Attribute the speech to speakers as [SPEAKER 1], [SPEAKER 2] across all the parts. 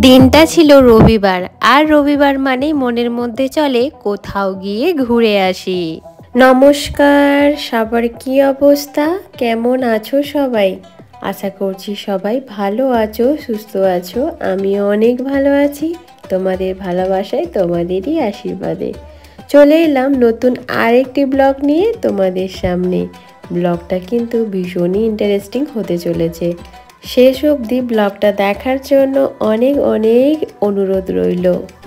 [SPEAKER 1] দিনটা ছিল রবিবার, আর রবিবার মানেই মনের মধ্যে চলে কোথাও গিয়ে ঘুরে আসি। নমস্কার, সবার কি অবস্থা, কেমন আছো সবাই? আশা করছি সবাই ভালো আছো, সুস্থ আছো। আমিও অনেক ভালো আছি, তোমাদের ভালোবাসায়, তোমাদেরই আশীর্বাদে চলে এলাম নতুন আরেকটি ব্লগ নিয়ে তোমাদের সামনে। ব্লগটা কিন্তু ভীষণই ইন্টারেস্টিং হতে চলেছে। শেষ অবধি ব্লগটা দেখার জন্য অনেক অনেক অনুরোধ রইল।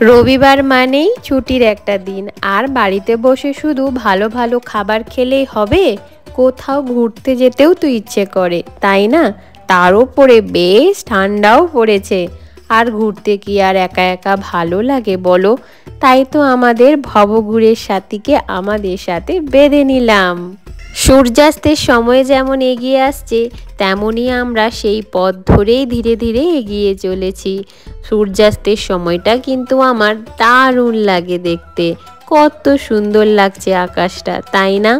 [SPEAKER 1] রবিবার মানেই ছুটির একটা দিন, আর বাড়িতে বসে শুধু ভালো ভালো খাবার খেলেই হবে? কোথাও ঘুরতে যেতেও তো ইচ্ছে করে, তাই না? তার উপরে বেশ ঠান্ডাও পড়েছে, আর ঘুরতে কি আর একা একা ভালো লাগে বলো? তাই তো আমাদের ভবঘুরের সাথীকে আমাদের সাথে বেঁধে নিলাম। সূর্যাস্তের সময় যেমন এগিয়ে আসছে, তেমনই আমরা সেই পথ ধরেই ধীরে ধীরে এগিয়ে চলেছি। সূর্যাস্তের সময়টা কিন্তু আমার দারুণ লাগে দেখতে। কত সুন্দর লাগছে আকাশটা, তাই না?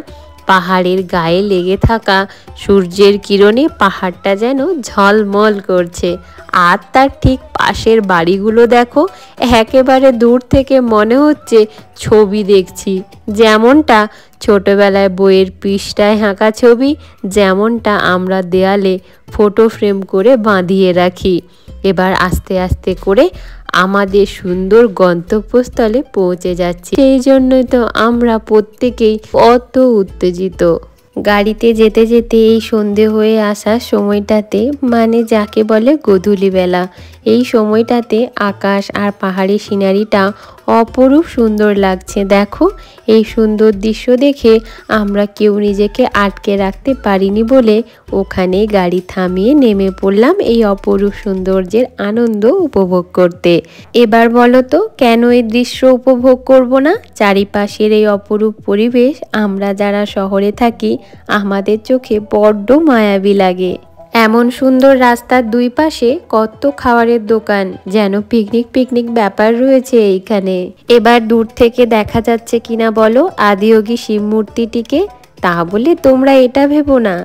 [SPEAKER 1] পাহাড়ের গায়ে লেগে থাকা সূর্যের কিরণে পাহাড়টা যেন ঝলমল করছে। আর তার ঠিক পাশের বাড়িগুলো দেখো, একেবারে দূর থেকে মনে হচ্ছে ছবি দেখছি। যেমনটা ছোটবেলায় বইয়ের পৃষ্ঠায় আঁকা ছবি, যেমনটা আমরা দেয়ালে ফটো ফ্রেম করে বাঁধিয়ে রাখি। এবার আস্তে আস্তে করে আমাদের সুন্দর গন্তব্যস্থলে পৌঁছে যাচ্ছি। সেই জন্যই তো আমরা প্রত্যেকেই অত উত্তেজিত। গাড়িতে যেতে যেতে এই সন্ধে হয়ে আসার সময়টাতে, মানে যাকে বলে গোধূলিবেলা, এই সময়টাতে আকাশ আর পাহাড়ি সিনারিটা অপরূপ সুন্দর লাগছে। দেখো, এই সুন্দর দৃশ্য দেখে আমরা কেউ নিজেকে আটকে রাখতে পারিনি বলে ওখানেই গাড়ি থামিয়ে নেমে পড়লাম এই অপরূপ সৌন্দর্যের আনন্দ উপভোগ করতে। এবার বলো তো, কেন এই দৃশ্য উপভোগ করব না? চারিপাশের এই অপরূপ পরিবেশ আমরা যারা শহরে থাকি, আমাদের চোখে বড্ড মায়াবী লাগে। এমন সুন্দর রাস্তার দুই পাশে কত খাবারের দোকান, যেন পিকনিক পিকনিক ব্যাপার রয়েছে এইখানে। এবার দূর থেকে দেখা যাচ্ছে কিনা বলো আদিযোগী শিব মূর্তিটিকে? তা বলে তোমরা এটা ভেবো না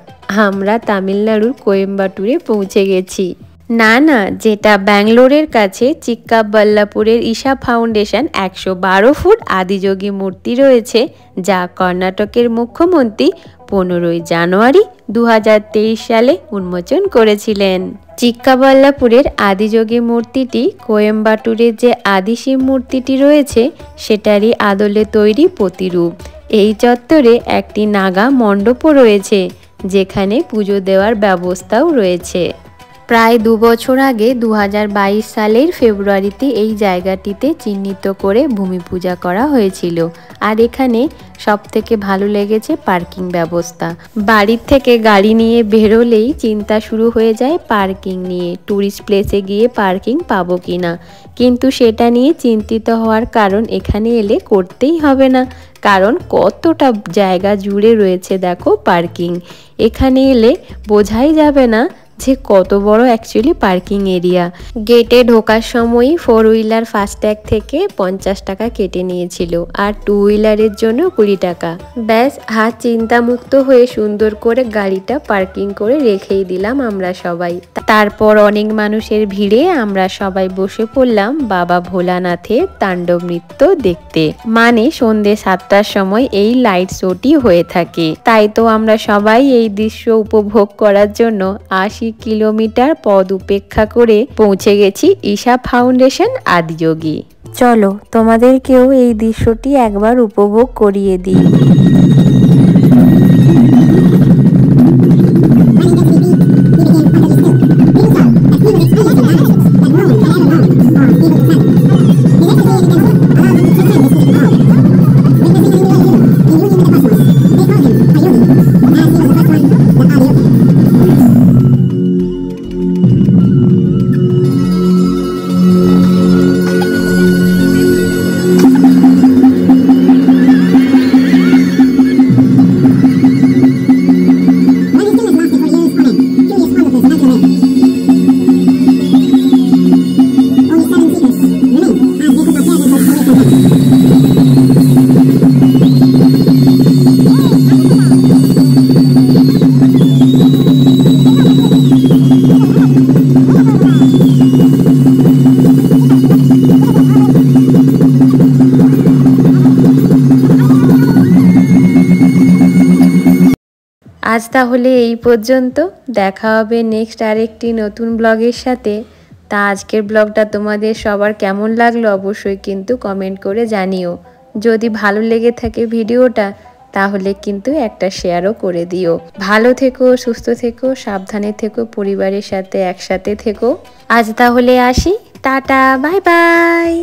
[SPEAKER 1] আমরা তামিলনাড়ুর কোয়েম্বাটুরে পৌঁছে গেছি। না না, যেটা ব্যাঙ্গালোরের কাছে চিক্কাবাল্লাপুরের ঈশা ফাউন্ডেশন 112 ফুট আদিযোগী মূর্তি রয়েছে, যা কর্ণাটকের মুখ্যমন্ত্রী 15ই জানুয়ারি 2023 সালে উন্মোচন করেছিলেন। চিক্কাবাল্লাপুরের আদিযোগী মূর্তিটি কোয়েম্বাটুরের যে আদিশিব মূর্তিটি রয়েছে সেটারই আদলে তৈরি প্রতিরূপ। এই চত্বরে একটি নাগা মণ্ডপও রয়েছে, যেখানে পুজো দেওয়ার ব্যবস্থাও রয়েছে। প্রায় 2 বছর আগে 2022 সালের ফেব্রুয়ারিতে এই জায়গাটিতে চিহ্নিত করে ভূমি পূজা করা হয়েছিল। আর এখানে সবথেকে ভালো লেগেছে পার্কিং ব্যবস্থা। বাড়ির থেকে গাড়ি নিয়ে বেরোলেই চিন্তা শুরু হয়ে যায় পার্কিং নিয়ে, ট্যুরিস্ট প্লেসে গিয়ে পার্কিং পাবো কিনা। কিন্তু সেটা নিয়ে চিন্তিত হওয়ার কারণ এখানে এলে করতেই হবে না, কারণ কতটা জায়গা জুড়ে রয়েছে দেখো পার্কিং। এখানে এলে বোঝাই যাবে না যে কত বড় অ্যাকচুয়ালি পার্কিং এরিয়া। গেটে ঢোকার সময়ই 4 হুইলার ফাস্ট্যাগ থেকে 50 টাকা কেটে নিয়েছিল, আর 2 হুইলারের জন্য 20 টাকা। ব্যাস, হাত চিন্তামুক্ত হয়ে সুন্দর করে গাড়িটা পার্কিং করে রেখেই দিলাম আমরা সবাই। তারপর অনেক মানুষের ভিড়ে আমরা সবাই বসে পড়লাম বাবা ভোলানাথের তাণ্ডব নৃত্য দেখতে। মানে সন্ধ্যে 7টার সময় এই লাইট শোটি হয়ে থাকে। তাই তো আমরা সবাই এই দৃশ্য উপভোগ করার জন্য 80 কিলোমিটার পথ উপেক্ষা করে পৌঁছে গেছি ঈশা ফাউন্ডেশন আদিযোগী। চলো তোমাদেরকেও এই দৃশ্যটি একবার উপভোগ করিয়ে দিই। আজ তাহলে এই পর্যন্ত, দেখা হবে নেক্সট আরেকটি নতুন ব্লগের সাথে। তা আজকের ব্লগটা তোমাদের সবার কেমন লাগলো অবশ্যই কিন্তু কমেন্ট করে জানিও। যদি ভালো লেগে থাকে ভিডিওটা তাহলে কিন্তু একটা শেয়ারও করে দিও। ভালো থেকো, সুস্থ থেকো, সাবধানে থেকো, পরিবারের সাথে একসাথে থেকো। আজ তাহলে আসি, টাটা, বাই বাই।